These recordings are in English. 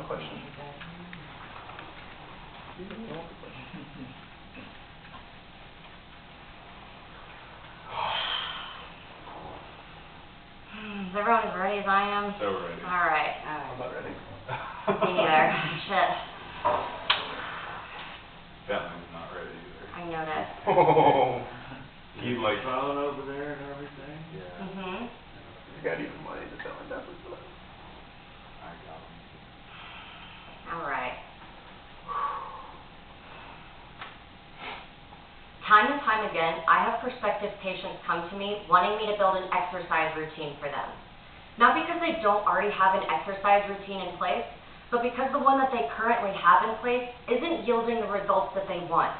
a question. Is everyone as ready as I am? So ready. All right. I'm not ready. Me neither. Shit. Bentley's not ready either. I noticed. Oh. He's like, phone over there and everything? yeah. Mhm. I got even money to tell him that was the... I got him. All right. Time and time again, I have prospective patients come to me wanting me to build an exercise routine for them. Not because they don't already have an exercise routine in place, but because the one that they currently have in place isn't yielding the results that they want.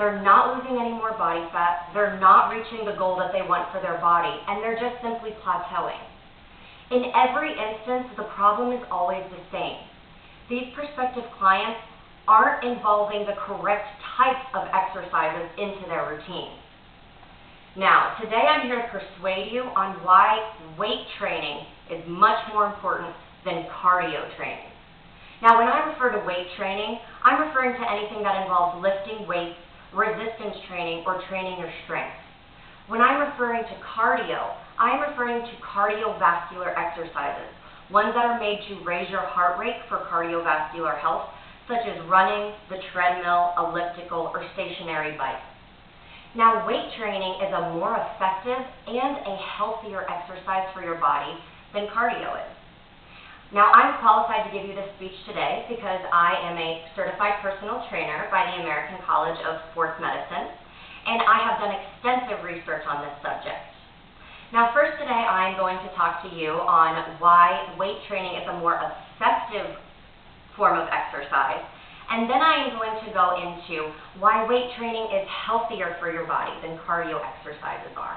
They're not losing any more body fat, they're not reaching the goal that they want for their body, and they're just simply plateauing. In every instance, the problem is always the same. These prospective clients aren't involving the correct types of exercises into their routine. Now, today I'm here to persuade you on why weight training is much more important than cardio training. Now, when I refer to weight training, I'm referring to anything that involves lifting weights, resistance training, or training your strength. When I'm referring to cardio, I'm referring to cardiovascular exercises, ones that are made to raise your heart rate for cardiovascular health, such as running, the treadmill, elliptical, or stationary bike. Now, weight training is a more effective and a healthier exercise for your body than cardio is. Now, I'm qualified to give you this speech today because I am a certified personal trainer by the American College of Sports Medicine, and I have done extensive research on this subject. Now, first today, I'm going to talk to you on why weight training is a more effective form of exercise, and then I am going to go into why weight training is healthier for your body than cardio exercises are.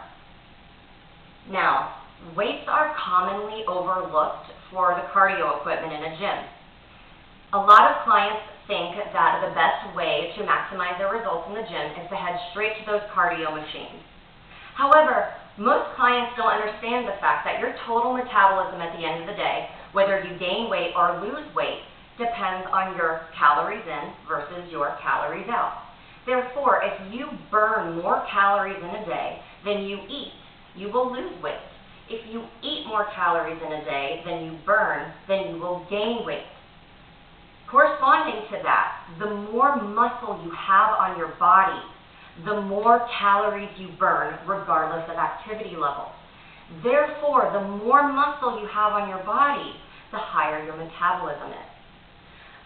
Now, weights are commonly overlooked for the cardio equipment in a gym. A lot of clients think that the best way to maximize their results in the gym is to head straight to those cardio machines. However, most clients don't understand the fact that your total metabolism at the end of the day, whether you gain weight or lose weight, depends on your calories in versus your calories out. Therefore, if you burn more calories in a day than you eat, you will lose weight. If you eat more calories in a day than you burn, then you will gain weight. Corresponding to that, the more muscle you have on your body, the more calories you burn regardless of activity level. Therefore, the more muscle you have on your body, the higher your metabolism is.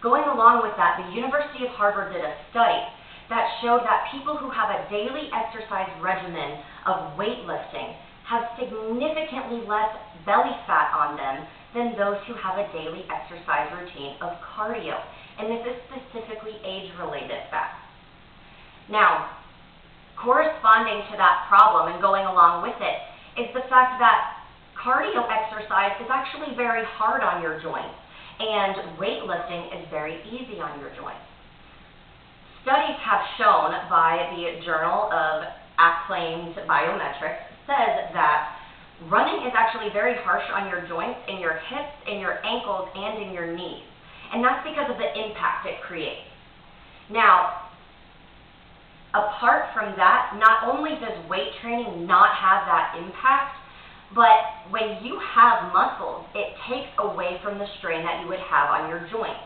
Going along with that, the University of Harvard did a study that showed that people who have a daily exercise regimen of weightlifting have significantly less belly fat on them than those who have a daily exercise routine of cardio. And this is specifically age-related fat. Now, corresponding to that problem and going along with it is the fact that cardio exercise is actually very hard on your joints, and weightlifting is very easy on your joints. Studies have shown by the Journal of Acclaimed Biometrics says that running is actually very harsh on your joints, in your hips, in your ankles, and in your knees. And that's because of the impact it creates. Now, apart from that, not only does weight training not have that impact, but when you have muscles, it takes away from the strain that you would have on your joints.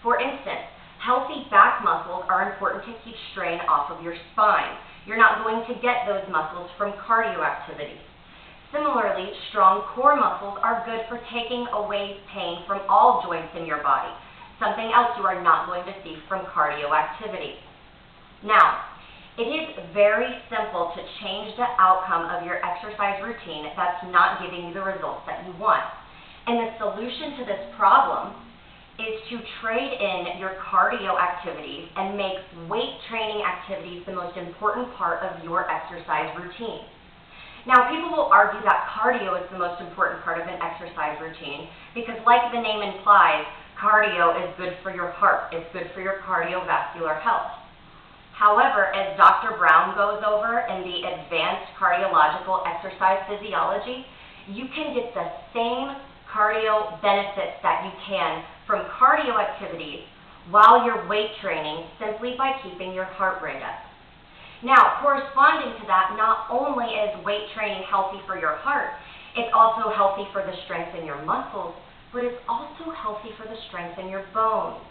For instance, healthy back muscles are important to keep strain off of your spine. You're not going to get those muscles from cardio activities. Similarly, strong core muscles are good for taking away pain from all joints in your body, something else you are not going to see from cardio activity. Now, it is very simple to change the outcome of your exercise routine that's not giving you the results that you want. And the solution to this problem is to trade in your cardio activities and make weight training activities the most important part of your exercise routine. Now, people will argue that cardio is the most important part of an exercise routine because, like the name implies, cardio is good for your heart, it's good for your cardiovascular health. However, as Dr. Brown goes over in the Advanced Cardiological Exercise Physiology, you can get the same cardio benefits that you can from cardio activities while you're weight training simply by keeping your heart rate up. Now, corresponding to that, not only is weight training healthy for your heart, it's also healthy for the strength in your muscles, but it's also healthy for the strength in your bones.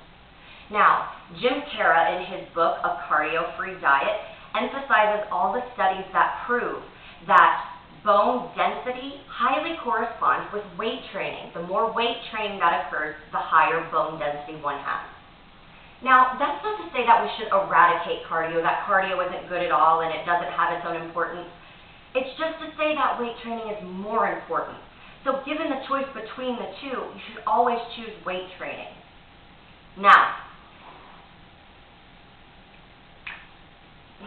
Now, Jim Cara, in his book, A Cardio-Free Diet, emphasizes all the studies that prove that bone density highly corresponds with weight training. The more weight training that occurs, the higher bone density one has. Now, that's not to say that we should eradicate cardio, that cardio isn't good at all and it doesn't have its own importance. It's just to say that weight training is more important. So given the choice between the two, you should always choose weight training. Now, I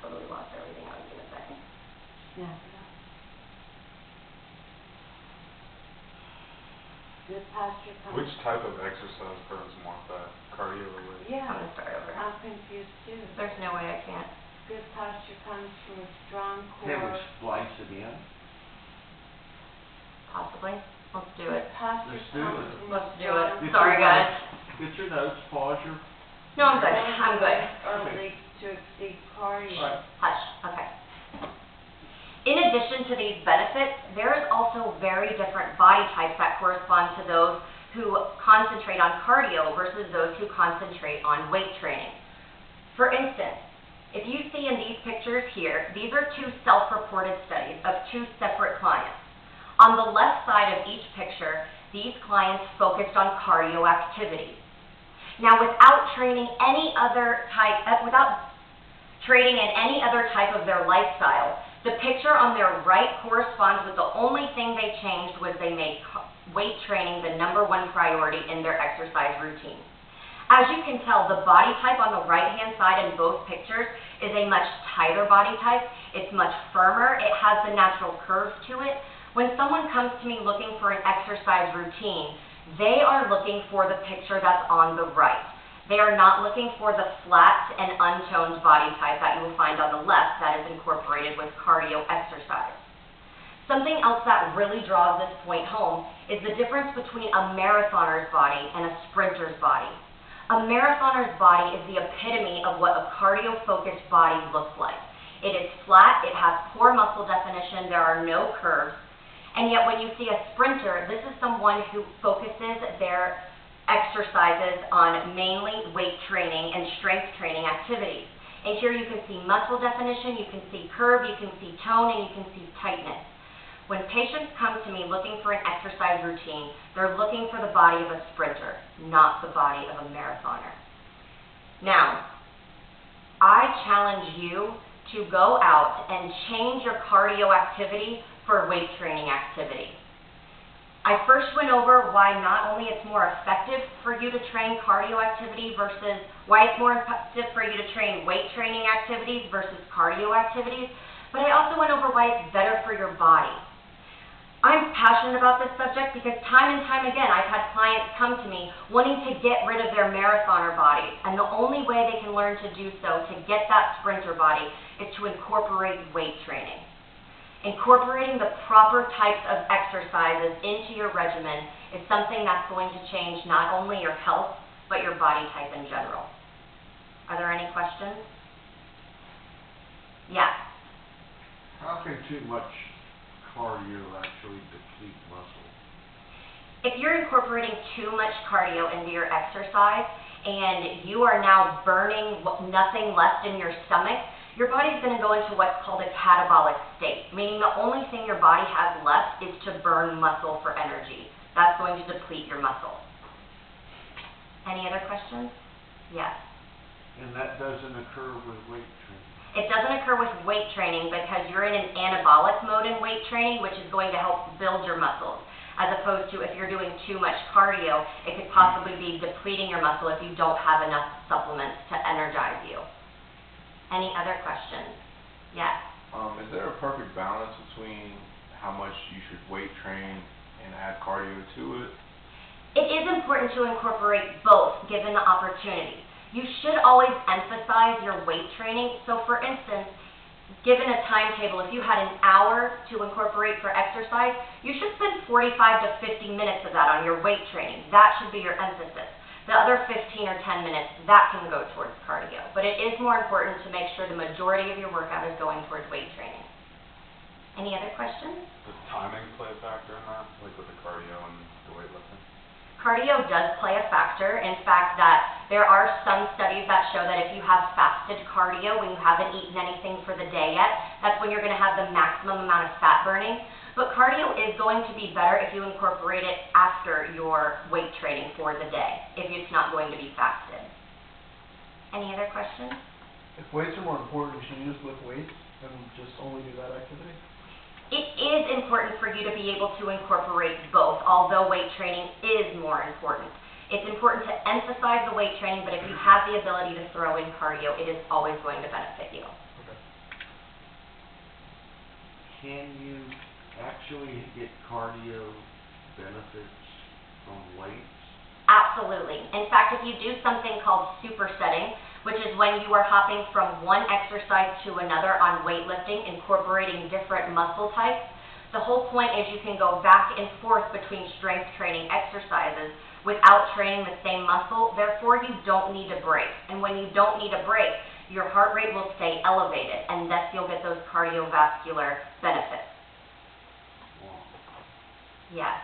totally lost everything I was going to say. Yeah. Good posture comes. Which type of exercise burns more fat, cardio or weight? Yeah. I'm going to start over. I'm confused too. There's no way I can't. Good posture comes from a strong Can we core. splice it in? Possibly. Let's do Good it. posture Let's do comes it. from Let's a do it. strong Sorry, core. guys. Get your notes, pause your. No, I'm good. I'm good. Early to exceed cardio. Right. Hush. Okay. In addition to these benefits, there is also very different body types that correspond to those who concentrate on cardio versus those who concentrate on weight training. For instance, if you see in these pictures here, these are two self-reported studies of two separate clients. On the left side of each picture, these clients focused on cardio activities. Now, without training in any other type of their lifestyle, the picture on their right corresponds with the only thing they changed was they made weight training the #1 priority in their exercise routine. As you can tell, the body type on the right-hand side in both pictures is a much tighter body type. It's much firmer. It has the natural curve to it. When someone comes to me looking for an exercise routine, they are looking for the picture that's on the right. They are not looking for the flat and untoned body type that you will find on the left that is incorporated with cardio exercise. Something else that really draws this point home is the difference between a marathoner's body and a sprinter's body. A marathoner's body is the epitome of what a cardio-focused body looks like. It is flat, it has poor muscle definition, there are no curves, and yet when you see a sprinter, this is someone who focuses their exercises on mainly weight training and strength training activities. And here you can see muscle definition, you can see curve, you can see tone, and you can see tightness. When patients come to me looking for an exercise routine, they're looking for the body of a sprinter, not the body of a marathoner. Now, I challenge you to go out and change your cardio activity for weight training activity. I first went over why not only it's more effective for you to train cardio activity versus why it's more effective for you to train weight training activities versus cardio activities, but I also went over why it's better for your body. I'm passionate about this subject because time and time again I've had clients come to me wanting to get rid of their marathoner bodies, and the only way they can learn to do so to get that sprinter body is to incorporate weight training. Incorporating the proper types of exercises into your regimen is something that's going to change not only your health, but your body type in general. Are there any questions? Yeah. How can too much cardio actually deplete muscle? If you're incorporating too much cardio into your exercise and you are now burning nothing left in your stomach, your body's going to go into what's called a catabolic state, meaning the only thing your body has left is to burn muscle for energy. That's going to deplete your muscle. Any other questions? Yes. And that doesn't occur with weight training? It doesn't occur with weight training because you're in an anabolic mode in weight training, which is going to help build your muscles, as opposed to if you're doing too much cardio, it could possibly be depleting your muscle if you don't have enough supplements to energize you. Any other questions? Yes. Is there a perfect balance between how much you should weight train and add cardio to it? It is important to incorporate both given the opportunity. You should always emphasize your weight training. So for instance, given a timetable, if you had an hour to incorporate for exercise, you should spend 45 to 50 minutes of that on your weight training. That should be your emphasis. The other 15 or 10 minutes, that can go towards cardio. But it is more important to make sure the majority of your workout is going towards weight training. Any other questions? Does timing play a factor in that, like with the cardio and the weightlifting? Cardio does play a factor. In fact, that there are some studies that show that if you have fasted cardio when you haven't eaten anything for the day yet, that's when you're going to have the maximum amount of fat burning. But cardio is going to be better if you incorporate it after your weight training for the day, if it's not going to be fasted. Any other questions? If weights are more important, should you just lift weights and just only do that activity? It is important for you to be able to incorporate both, although weight training is more important. It's important to emphasize the weight training, but if you have the ability to throw in cardio, it is always going to benefit you. Okay. Can you actually get cardio benefits from weights? Absolutely. In fact, if you do something called supersetting, which is when you are hopping from one exercise to another on weightlifting, incorporating different muscle types, the whole point is you can go back and forth between strength training exercises without training the same muscle. Therefore, you don't need a break. And when you don't need a break, your heart rate will stay elevated, and thus you'll get those cardiovascular benefits. Wow. Yes.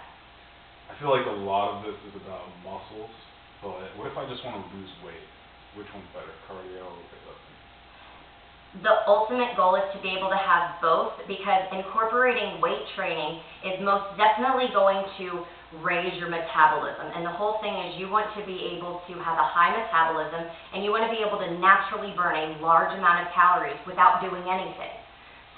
I feel like a lot of this is about muscles, but what if I just want to lose weight? Which one's better, cardio or weightlifting? The ultimate goal is to be able to have both, because incorporating weight training is most definitely going to raise your metabolism. And the whole thing is you want to be able to have a high metabolism, and you want to be able to naturally burn a large amount of calories without doing anything.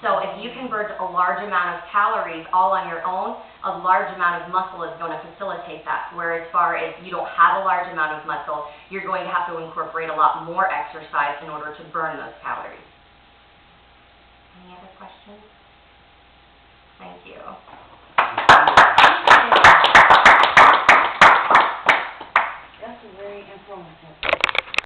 So if you can burn a large amount of calories all on your own, a large amount of muscle is going to facilitate that. Where as far as you don't have a large amount of muscle, you're going to have to incorporate a lot more exercise in order to burn those calories. Any other questions? Thank you.